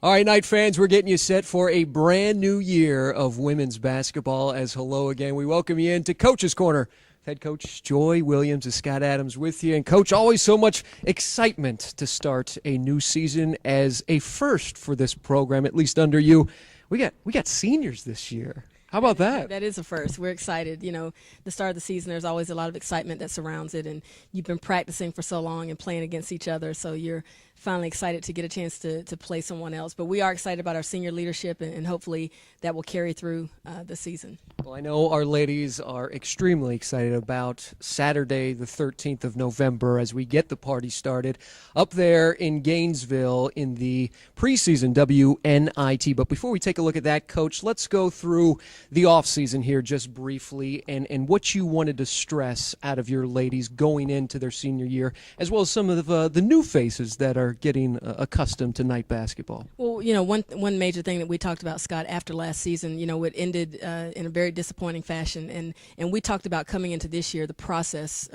All right, Knight fans, we're getting you set for a brand new year of women's basketball. As hello again, we welcome you into Coach's Corner. Head coach Joi Williams and Scott Adams with you. And, Coach, always so much excitement to start a new season as a first for this program, at least under you. We got seniors this year. How about that? That is a first. We're excited. You know, the start of the season, there's always a lot of excitement that surrounds it, and you've been practicing for so long and playing against each other, so you're finally excited to get a chance to play someone else. But we are excited about our senior leadership, and hopefully that will carry through the season. Well, I know our ladies are extremely excited about Saturday, the 13th of November, as we get the party started up there in Gainesville in the Preseason WNIT. But before we take a look at that, Coach, let's go through the offseason here just briefly and what you wanted to stress out of your ladies going into their senior year, as well as some of the new faces that are getting accustomed to night basketball. Well, you know, one major thing that we talked about, Scott, after last season, you know, it ended in a very disappointing fashion, and we talked about coming into this year, the process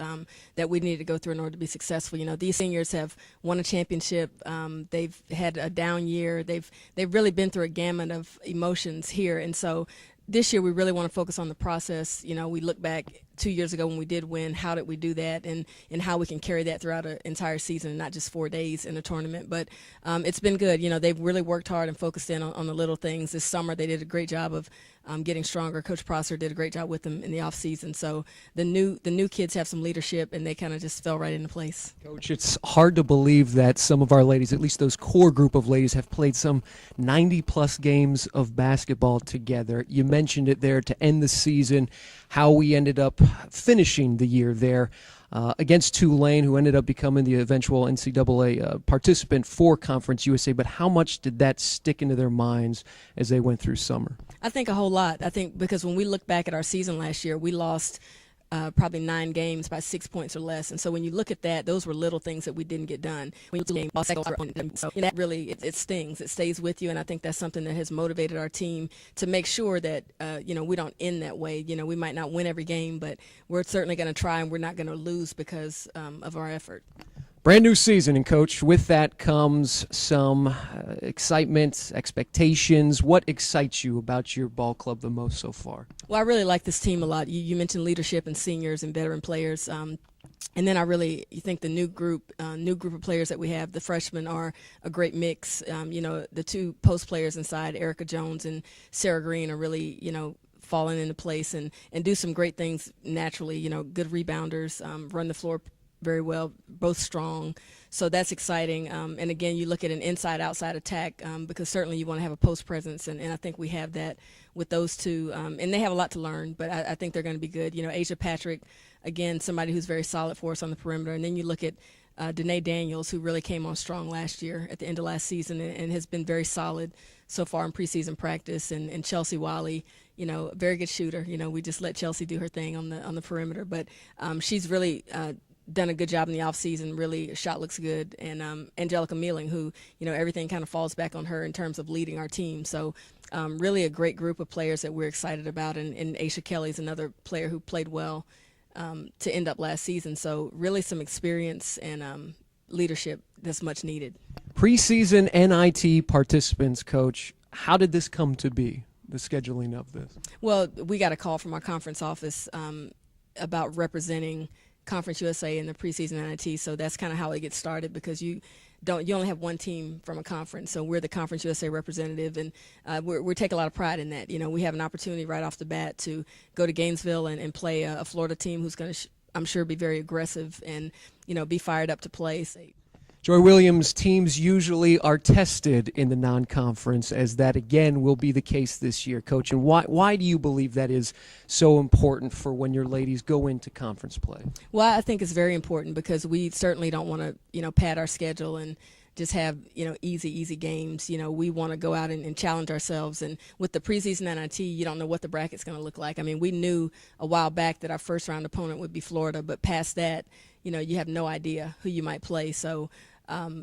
that we needed to go through in order to be successful. You know, these seniors have won a championship. They've had a down year. They've really been through a gamut of emotions here, and so this year we really want to focus on the process. You know, we look back 2 years ago when we did win, how did we do that, and how we can carry that throughout an entire season and not just 4 days in a tournament. But it's been good. You know, they've really worked hard and focused in on the little things. This summer they did a great job of getting stronger. Coach Prosser did a great job with them in the off season. So the new kids have some leadership, and they kind of just fell right into place. Coach, it's hard to believe that some of our ladies, at least those core group of ladies, have played some 90-plus games of basketball together. You mentioned it there to end the season, how we ended up finishing the year there against Tulane, who ended up becoming the eventual NCAA participant for Conference USA. But how much did that stick into their minds as they went through summer? I think a whole lot. I think because when we look back at our season last year, we lost probably 9 games by 6 points or less. And so when you look at that, those were little things that we didn't get done. When you lost so that really, it stings. It stays with you, and I think that's something that has motivated our team to make sure that, you know, we don't end that way. You know, we might not win every game, but we're certainly going to try, and we're not going to lose because of our effort. Brand new season, and Coach, with that comes some excitement, expectations. What excites you about your ball club the most so far? Well, I really like this team a lot. You mentioned leadership and seniors and veteran players. And then you think the new group of players that we have, the freshmen, are a great mix. You know, the 2 post players inside, Erica Jones and Sarah Green, are really, you know, falling into place and do some great things naturally. You know, good rebounders, run the floor very well, both strong. So that's exciting. And again, you look at an inside-outside attack because certainly you want to have a post presence, and I think we have that with those 2. And they have a lot to learn, but I think they're going to be good. You know, Asia Patrick, again, somebody who's very solid for us on the perimeter. And then you look at Danae Daniels, who really came on strong last year at the end of last season and has been very solid so far in preseason practice. And Chelsea Wiley, you know, a very good shooter. You know, we just let Chelsea do her thing on the perimeter, but she's really done a good job in the offseason. Really, shot looks good. And Angelica Mealing, who, you know, everything kind of falls back on her in terms of leading our team. So really a great group of players that we're excited about. And Aisha Kelly's another player who played well to end up last season. So really some experience and leadership that's much needed. Preseason NIT participants, Coach, how did this come to be, the scheduling of this? Well, we got a call from our conference office about representing Conference USA in the preseason NIT, so that's kind of how it gets started, because you only have one team from a conference, so we're the Conference USA representative, and we take a lot of pride in that. You know, we have an opportunity right off the bat to go to Gainesville and play a Florida team who's going to, I'm sure, be very aggressive and, you know, be fired up to play. Joi Williams, teams usually are tested in the non-conference, as that again will be the case this year, Coach. And why do you believe that is so important for when your ladies go into conference play? Well, I think it's very important because we certainly don't want to, you know, pad our schedule and just have, you know, easy games. You know, we want to go out and challenge ourselves. And with the preseason NIT, you don't know what the bracket's going to look like. I mean, we knew a while back that our first round opponent would be Florida, but past that, you know, you have no idea who you might play. So,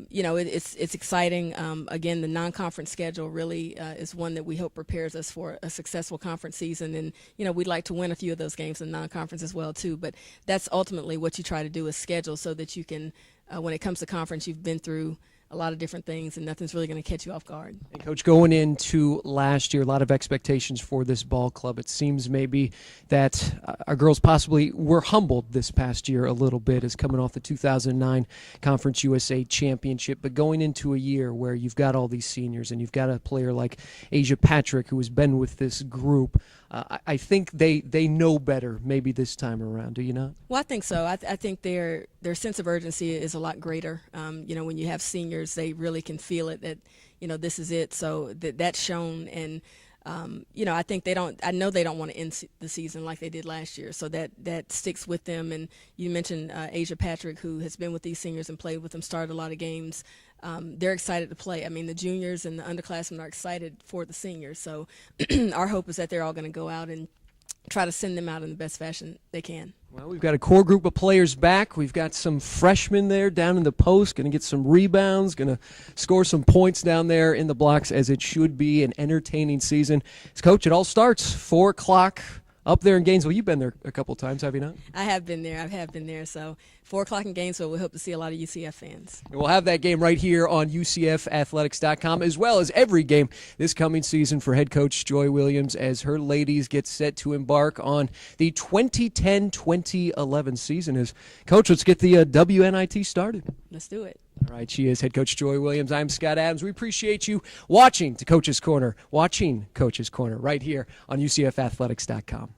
you know, it's exciting. Again, the non-conference schedule really is one that we hope prepares us for a successful conference season. And, you know, we'd like to win a few of those games in non-conference as well, too. But that's ultimately what you try to do, is schedule so that you can, when it comes to conference, you've been through a lot of different things, and nothing's really going to catch you off guard. And Coach, going into last year, a lot of expectations for this ball club. It seems maybe that our girls possibly were humbled this past year a little bit as coming off the 2009 Conference USA Championship, but going into a year where you've got all these seniors and you've got a player like Asia Patrick who has been with this group, I think they know better maybe this time around. Do you not? Well, I think so. I think their sense of urgency is a lot greater. When you have seniors, they really can feel it that, this is it. So that's shown. And, I think I know they don't want to end the season like they did last year. So that sticks with them. And you mentioned Asia Patrick, who has been with these seniors and played with them, started a lot of games. They're excited to play. I mean, the juniors and the underclassmen are excited for the seniors. So our hope is that they're all going to go out and try to send them out in the best fashion they can. Well, we've got a core group of players back. We've got some freshmen there down in the post, going to get some rebounds, going to score some points down there in the blocks, as it should be an entertaining season. As Coach, it all starts 4 o'clock up there in Gainesville. You've been there a couple times, have you not? I have been there. So 4 o'clock in Gainesville, we hope to see a lot of UCF fans. We'll have that game right here on UCFathletics.com, as well as every game this coming season for head coach Joi Williams as her ladies get set to embark on the 2010-2011 season. As Coach, let's get the WNIT started. Let's do it. All right, she is head coach Joi Williams. I'm Scott Adams. We appreciate you watching Coach's Corner right here on UCFathletics.com.